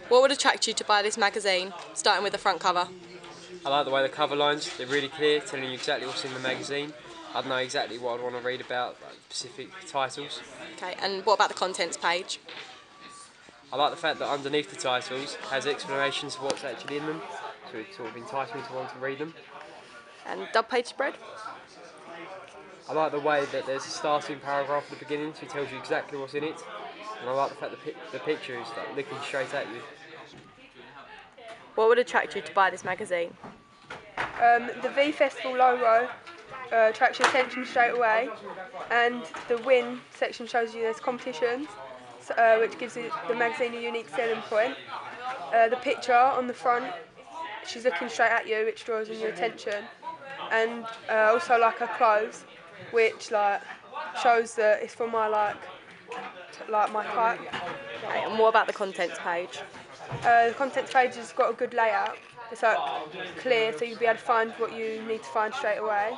What would attract you to buy this magazine, starting with the front cover? I like the way the cover lines, they're really clear, telling you exactly what's in the magazine. I'd know exactly what I'd want to read about, like specific titles. Okay, and what about the contents page? I like the fact that underneath the titles has explanations of what's actually in them, so it sort of entices me to want to read them. And dub page spread? I like the way that there's a starting paragraph at the beginning, so it tells you exactly what's in it. And I like the fact that the picture is like looking straight at you. What would attract you to buy this magazine? The V Festival logo attracts your attention straight away, and the win section shows you there's competitions, which gives the magazine a unique selling point. The picture on the front, she's looking straight at you, which draws in your attention, and also like her clothes, which like shows that it's for my like my type. Okay, and what about the contents page? The contents page has got a good layout. It's like clear, so you'll be able to find what you need to find straight away.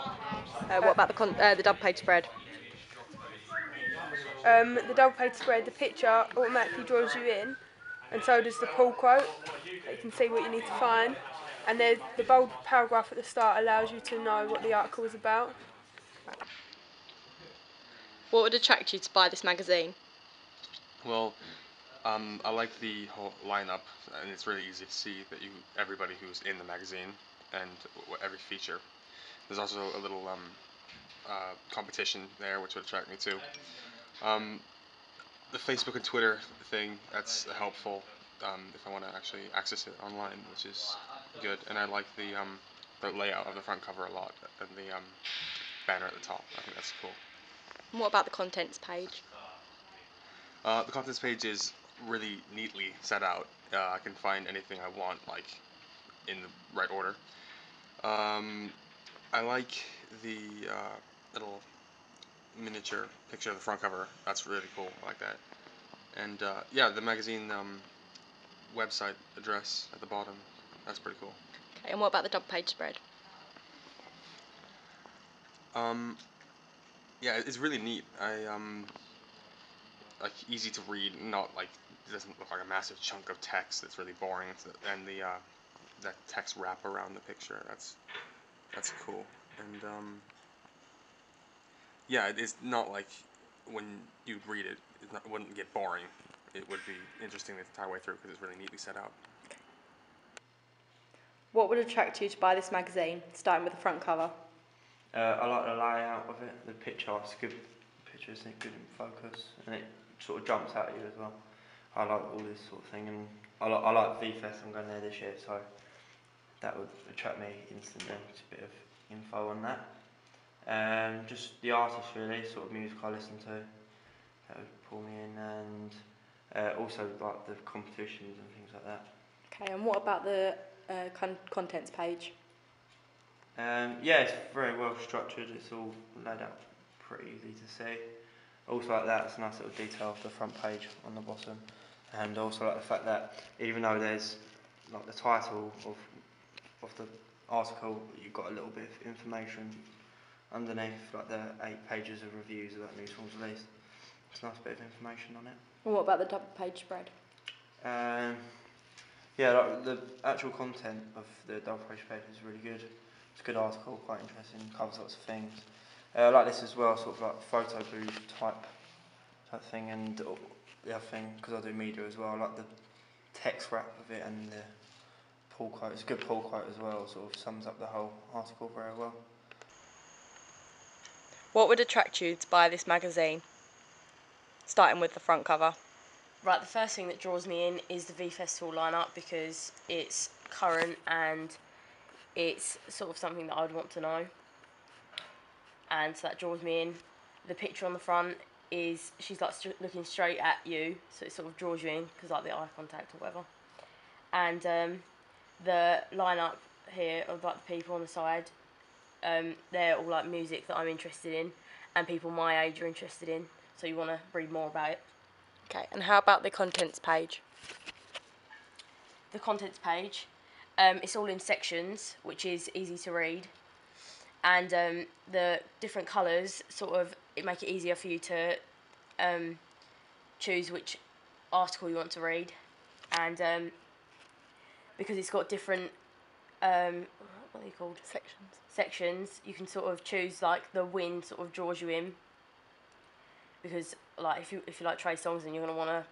What about the dub page spread? The double page spread, the picture automatically draws you in, and so does the pull quote. You can see what you need to find, and there's the bold paragraph at the start allows you to know what the article is about. What would attract you to buy this magazine? Well, I like the whole lineup, and it's really easy to see that everybody who's in the magazine and every feature. There's also a little competition there, which would attract me too. The Facebook and Twitter thing, that's helpful if I want to actually access it online, which is good. And I like the layout of the front cover a lot, and the banner at the top. I think that's cool. And what about the contents page? The contents page is really neatly set out. I can find anything I want, like, in the right order. I like the little miniature picture of the front cover. That's really cool. I like that. And yeah, the magazine website address at the bottom. That's pretty cool. Okay, and what about the dub page spread? Yeah, it's really neat. Like easy to read, not like it doesn't look like a massive chunk of text that's really boring. And the that text wrap around the picture. That's cool. And yeah, it's not like when you read it, it wouldn't get boring. It would be interesting the entire way through because it's really neatly set out. What would attract you to buy this magazine, starting with the front cover? I like the layout of it. The picture, it's good pictures, they're good in focus, and it sort of jumps out at you as well. I like all this sort of thing, and I like V-Fest. I'm going there this year, so that would attract me instantly. Just a bit of info on that. Just the artists really, sort of music I listen to, that would pull me in, and also like the competitions and things like that. Okay, and what about the contents page? Yeah, it's very well structured. It's all laid out pretty easy to see. Also like that, it's a nice little detail of the front page on the bottom, and also like the fact that even though there's like the title of the article, you've got a little bit of information underneath, like the 8 pages of reviews of that news film's released. It's a nice bit of information on it. And what about the dub page spread? Yeah, like the actual content of the double page paper is really good. It's a good article, quite interesting, covers lots of things. I like this as well, sort of like photo booth type thing, and the other thing, because I do media as well, I like the text wrap of it and the pull quote. It's a good pull quote as well, sort of sums up the whole article very well. What would attract you to buy this magazine, starting with the front cover? Right, the first thing that draws me in is the V Festival lineup because it's current and it's sort of something that I would want to know. And so that draws me in. The picture on the front is, she's like looking straight at you, so it sort of draws you in because like the eye contact or whatever. And the lineup here of like the people on the side, they're all like music that I'm interested in and people my age are interested in, so you want to read more about it. Okay, and how about the contents page? The contents page, it's all in sections, which is easy to read, and the different colours sort of make it easier for you to choose which article you want to read. and because it's got different what are they called? Sections. You can sort of choose like the wind sort of draws you in, because like if you like Trey Songz, then you're gonna want to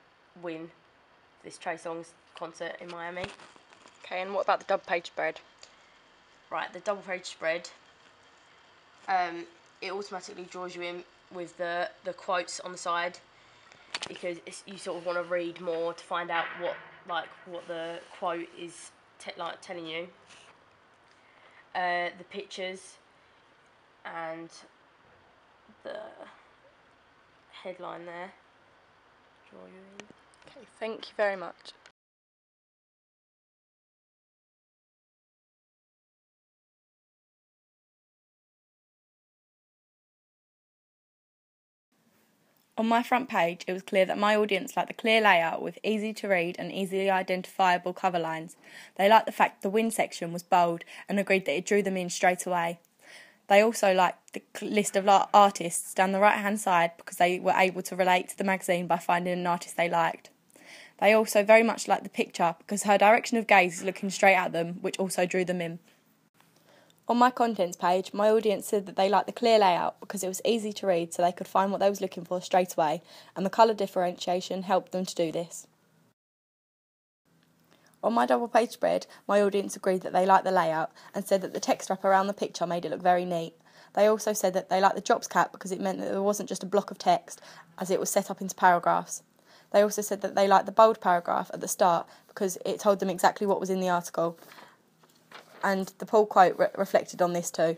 win this Trey Songz concert in Miami. Okay, and what about the double page spread? Right, the double page spread. It automatically draws you in with the quotes on the side, because you sort of want to read more to find out what the quote is telling you. The pictures and the headline there draw you in. Okay, thank you very much. On my front page, it was clear that my audience liked the clear layout with easy to read and easily identifiable cover lines. They liked the fact the win section was bold and agreed that it drew them in straight away. They also liked the list of artists down the right-hand side because they were able to relate to the magazine by finding an artist they liked. They also very much liked the picture because her direction of gaze is looking straight at them, which also drew them in. On my contents page, my audience said that they liked the clear layout because it was easy to read so they could find what they was looking for straight away, and the colour differentiation helped them to do this. On my double page spread, my audience agreed that they liked the layout and said that the text wrap around the picture made it look very neat. They also said that they liked the drops cap because it meant that there wasn't just a block of text, as it was set up into paragraphs. They also said that they liked the bold paragraph at the start because it told them exactly what was in the article, and the pull quote reflected on this too.